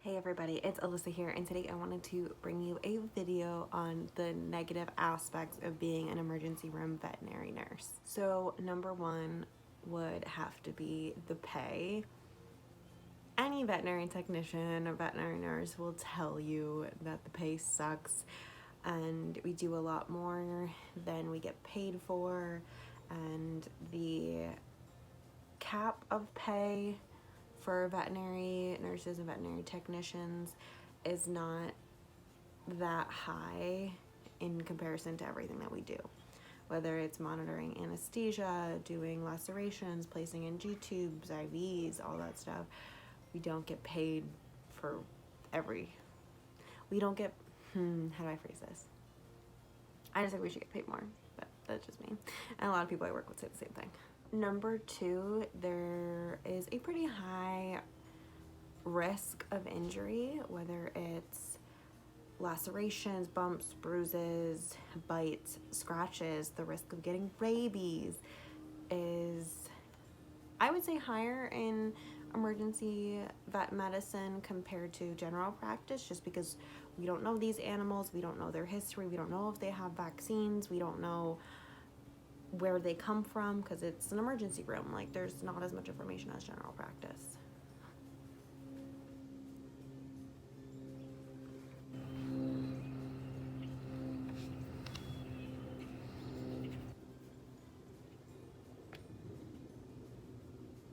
Hey everybody, it's Alyssa here, and today I wanted to bring you a video on the negative aspects of being an emergency room veterinary nurse. So number one would have to be the pay. Any veterinary technician or veterinary nurse will tell you that the pay sucks and we do a lot more than we get paid for, and the cap of pay for veterinary nurses and veterinary technicians is not that high in comparison to everything that we do. Whether it's monitoring anesthesia, doing lacerations, placing in G-tubes, IVs, all that stuff, we don't get paid for we don't get, how do I phrase this? I just think we should get paid more, but that's just me. And a lot of people I work with say the same thing. Number two, there is a pretty high risk of injury, whether it's lacerations, bumps, bruises, bites, scratches. The risk of getting rabies is, I would say, higher in emergency vet medicine compared to general practice, just because we don't know these animals, we don't know their history, we don't know if they have vaccines, we don't know where they come from, because it's an emergency room. Like, there's not as much information as general practice.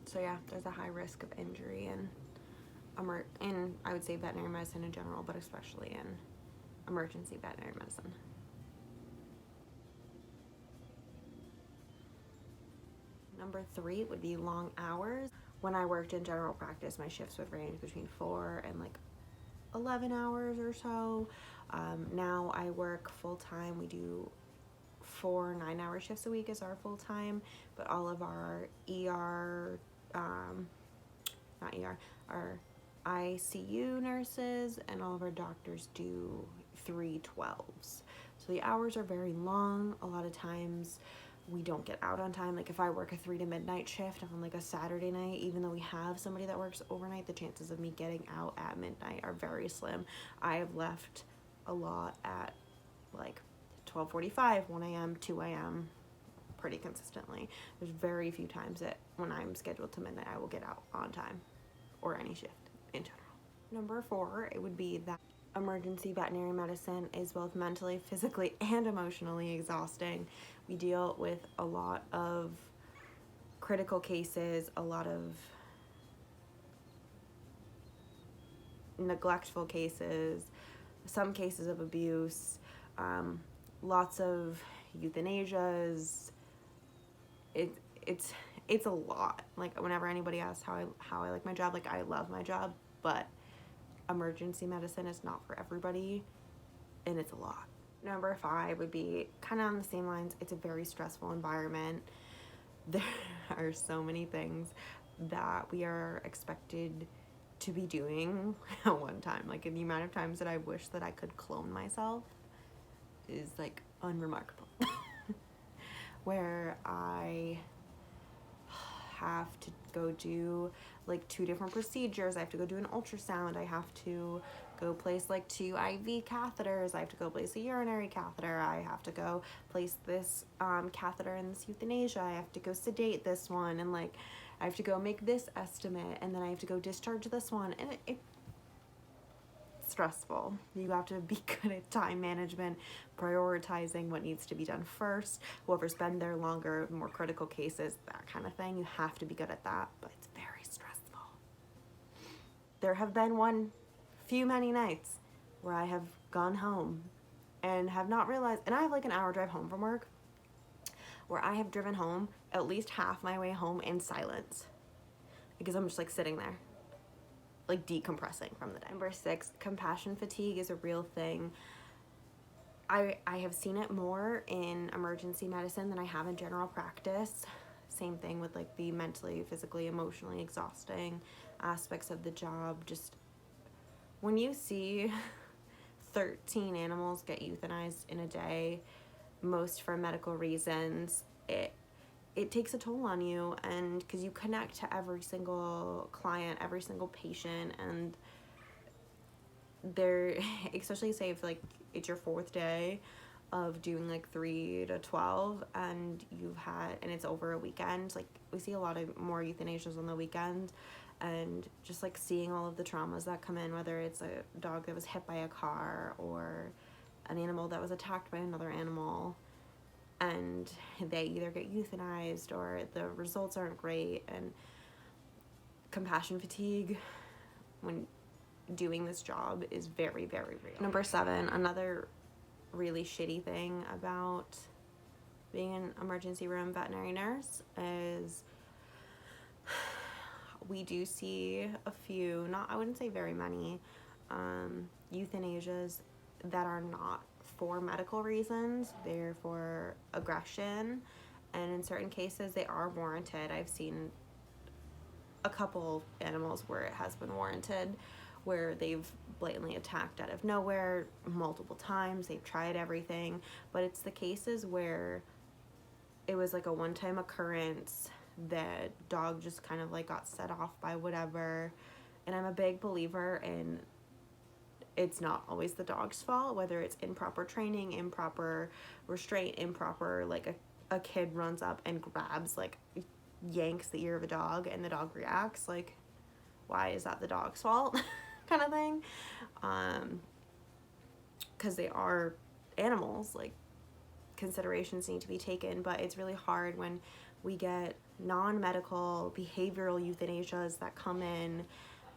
So yeah, there's a high risk of injury in I would say veterinary medicine in general, but especially in emergency veterinary medicine. Number three would be long hours. When I worked in general practice, my shifts would range between 4 and like 11 hours or so. Now I work full-time. We do 4 9-hour shifts a week is our full-time, but all of our our ICU nurses and all of our doctors do 3/12s. So the hours are very long. A lot of times we don't get out on time. Like, if I work a 3 to midnight shift on like a Saturday night, even though we have somebody that works overnight, the chances of me getting out at midnight are very slim. I have left a lot at like 12:45, 1 a.m., 2 a.m. pretty consistently. There's very few times that when I'm scheduled to midnight I will get out on time, or any shift in general. Number four, it would be that emergency veterinary medicine is both mentally, physically, and emotionally exhausting. We deal with a lot of critical cases, a lot of neglectful cases, some cases of abuse, lots of Euthanasias. It's a lot. Like, whenever anybody asks how I like my job, like, I love my job, but emergency medicine is not for everybody, and it's a lot. Number five would be kind of on the same lines. It's a very stressful environment. There are so many things that we are expected to be doing at one time. Like, the amount of times that I wish that I could clone myself is like unremarkable. Where I have to go do like 2 different procedures. I have to go do an ultrasound. I have to go place like 2 IV catheters. I have to go place a urinary catheter. I have to go place this catheter in this euthanasia. I have to go sedate this one, and like I have to go make this estimate, and then I have to go discharge this one, and it's stressful. You have to be good at time management, prioritizing what needs to be done first. Whoever's been there longer, more critical cases, that kind of thing, you have to be good at that, but it's very stressful. There have been many nights where I have gone home and have not realized, and I have like an hour drive home from work, where I have driven home at least half my way home in silence, because I'm just like sitting there, like decompressing from the day. Number 6, compassion fatigue is a real thing. I have seen it more in emergency medicine than I have in general practice. Same thing with like the mentally, physically, emotionally exhausting aspects of the job. Just when you see 13 animals get euthanized in a day, most for medical reasons, it takes a toll on you, and because you connect to every single client, every single patient, and There, especially say if like it's your 4th day of doing like 3 to 12 and it's over a weekend, like we see a lot of more euthanasias on the weekend, and just like seeing all of the traumas that come in, whether it's a dog that was hit by a car or an animal that was attacked by another animal, and they either get euthanized or the results aren't great, and compassion fatigue when doing this job is very, very real. Number 7, another really shitty thing about being an emergency room veterinary nurse is we do see a few, I wouldn't say very many, euthanasias that are not for medical reasons. They're for aggression, and in certain cases they are warranted. I've seen a couple animals where it has been warranted, where they've blatantly attacked out of nowhere multiple times. They've tried everything, but it's the cases where it was like a one-time occurrence. The dog just kind of like got set off by whatever, and I'm a big believer in it's not always the dog's fault, whether it's improper training, improper restraint, improper, like a kid runs up and grabs, like yanks the ear of a dog and the dog reacts, like why is that the dog's fault? Kind of thing. Because they are animals, like considerations need to be taken, but it's really hard when we get non-medical behavioral euthanasias that come in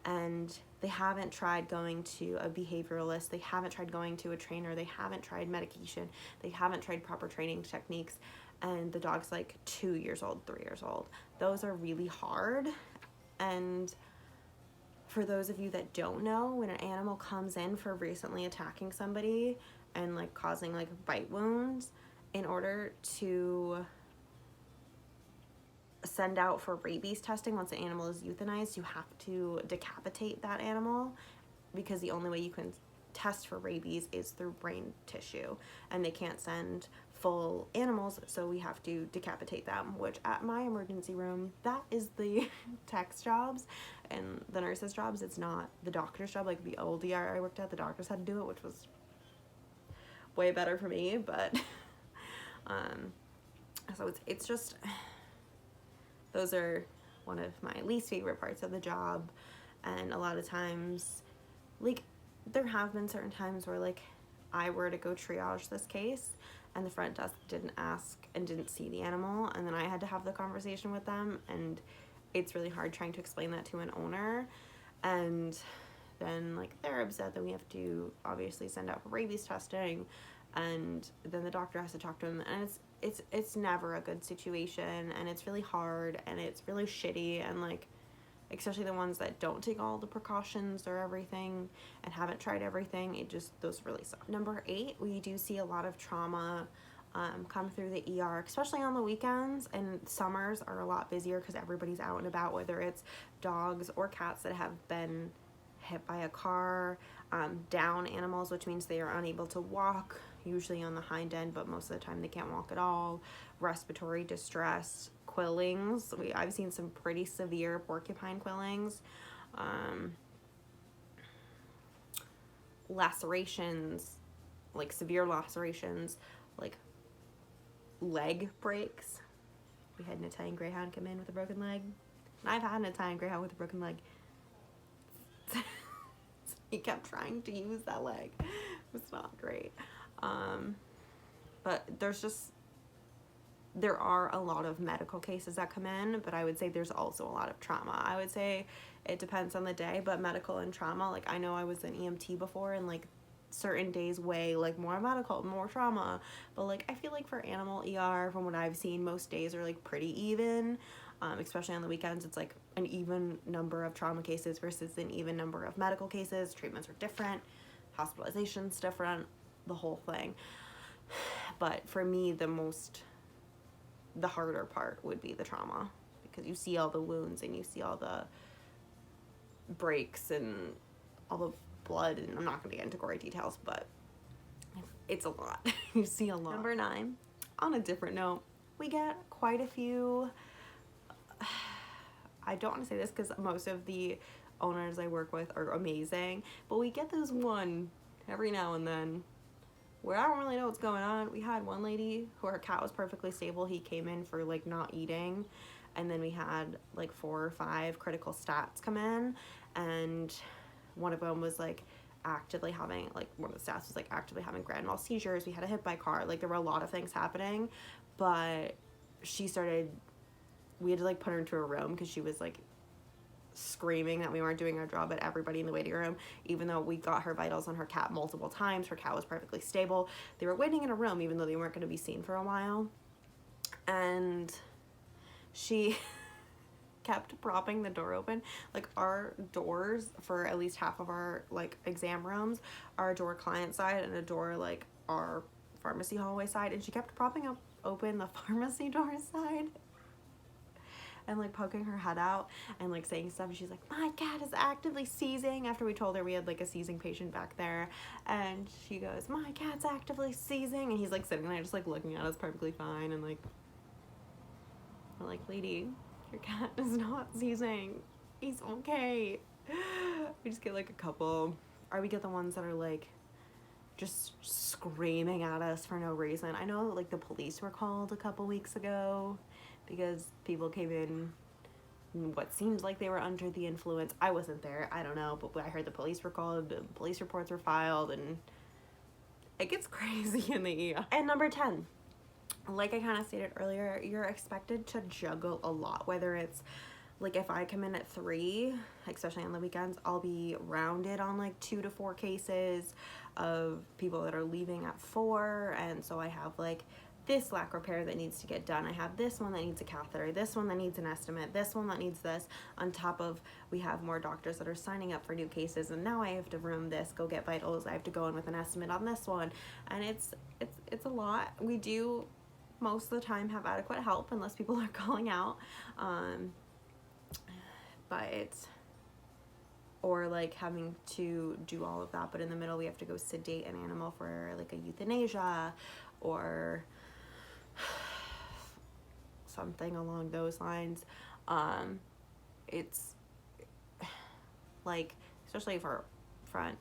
and they haven't tried going to a behavioralist, they haven't tried going to a trainer, they haven't tried medication, they haven't tried proper training techniques, and the dog's like 2 years old, 3 years old. Those are really hard. And for those of you that don't know, when an animal comes in for recently attacking somebody and like causing like bite wounds, in order to send out for rabies testing, once the animal is euthanized, you have to decapitate that animal, because the only way you can test for rabies is through brain tissue, and they can't send full animals, so we have to decapitate them, which at my emergency room, that is the tech's jobs and the nurse's jobs. It's not the doctor's job. Like the old ER I worked at, the doctors had to do it, which was way better for me, but so it's just, those are one of my least favorite parts of the job. And a lot of times, like, there have been certain times where like I were to go triage this case and the front desk didn't ask and didn't see the animal, and then I had to have the conversation with them, and it's really hard trying to explain that to an owner. And then like they're upset that we have to obviously send out for rabies testing, and then the doctor has to talk to them, and it's never a good situation, and it's really hard, and it's really shitty, and like especially the ones that don't take all the precautions or everything and haven't tried everything, those really suck. Number 8, we do see a lot of trauma come through the ER, especially on the weekends, and summers are a lot busier because everybody's out and about, whether it's dogs or cats that have been hit by a car, down animals, which means they are unable to walk, usually on the hind end, but most of the time they can't walk at all, respiratory distress, quillings. I've seen some pretty severe porcupine quillings, lacerations, like severe lacerations, like leg breaks. We had an Italian Greyhound come in with a broken leg, and I've had an Italian Greyhound with a broken leg. He kept trying to use that leg. It was not great. But there are a lot of medical cases that come in, but I would say there's also a lot of trauma. I would say it depends on the day, but medical and trauma, like I know I was an EMT before, and like certain days weigh like more medical, more trauma, but like I feel like for animal ER, from what I've seen, most days are like pretty even, especially on the weekends. It's like an even number of trauma cases versus an even number of medical cases. Treatments are different, hospitalization's different, the whole thing. But for me, the harder part would be the trauma, because you see all the wounds and you see all the breaks and all the blood, and I'm not going to get into gory details, but it's a lot. You see a lot. Number 9, on a different note, we get quite a few, I don't want to say this because most of the owners I work with are amazing, but we get this one every now and then where I don't really know what's going on. We had one lady who her cat was perfectly stable. He came in for like not eating, and then we had like 4 or 5 critical stats come in, and one of them was like actively having, like one of the stats was like actively having grand mal seizures. We had a hit by car. Like there were a lot of things happening, but we had to like put her into a room because she was like screaming that we weren't doing our job at everybody in the waiting room, even though we got her vitals on her cat multiple times. Her cat was perfectly stable. They were waiting in a room even though they weren't going to be seen for a while, and she kept propping the door open. Like our doors for at least half of our like exam rooms are a door client side and a door like our pharmacy hallway side, and she kept propping open the pharmacy door side and like poking her head out and like saying stuff. She's like, my cat is actively seizing, after we told her we had like a seizing patient back there, and she goes, my cat's actively seizing, and he's like sitting there just like looking at us perfectly fine, and like we're like, lady, your cat is not seizing, he's okay. We just get like a couple, or we get the ones that are like just screaming at us for no reason. I know like the police were called a couple weeks ago because people came in what seemed like they were under the influence. I wasn't there, I don't know, but I heard the police were called, police reports were filed, and it gets crazy in the ER. And number 10, like I kind of stated earlier, you're expected to juggle a lot, whether it's like if I come in at 3, especially on the weekends, I'll be rounded on like 2 to 4 cases of people that are leaving at 4, and so I have like this lac repair that needs to get done. I have this one that needs a catheter, this one that needs an estimate, this one that needs this, on top of we have more doctors that are signing up for new cases, and now I have to room this, go get vitals, I have to go in with an estimate on this one, and it's a lot. We do most of the time have adequate help unless people are calling out, but or like having to do all of that, but in the middle we have to go sedate an animal for like a euthanasia or something along those lines. It's like, especially if our front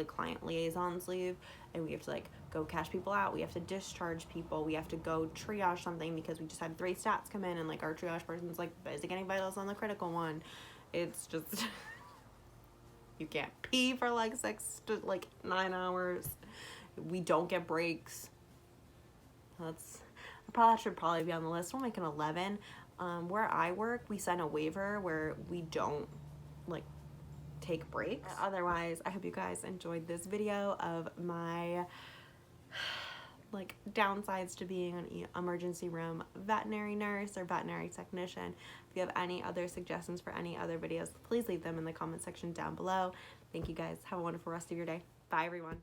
client liaisons leave and we have to like go cash people out, we have to discharge people, we have to go triage something because we just had 3 stats come in and like our triage person's like busy getting vitals on the critical one. It's just you can't pee for like 6 to like 9 hours. We don't get breaks. That should probably be on the list. We'll make an 11. Where I work, we sign a waiver where we don't like take breaks. Otherwise, I hope you guys enjoyed this video of my like downsides to being an emergency room veterinary nurse or veterinary technician. If you have any other suggestions for any other videos, please leave them in the comment section down below. Thank you guys. Have a wonderful rest of your day. Bye everyone.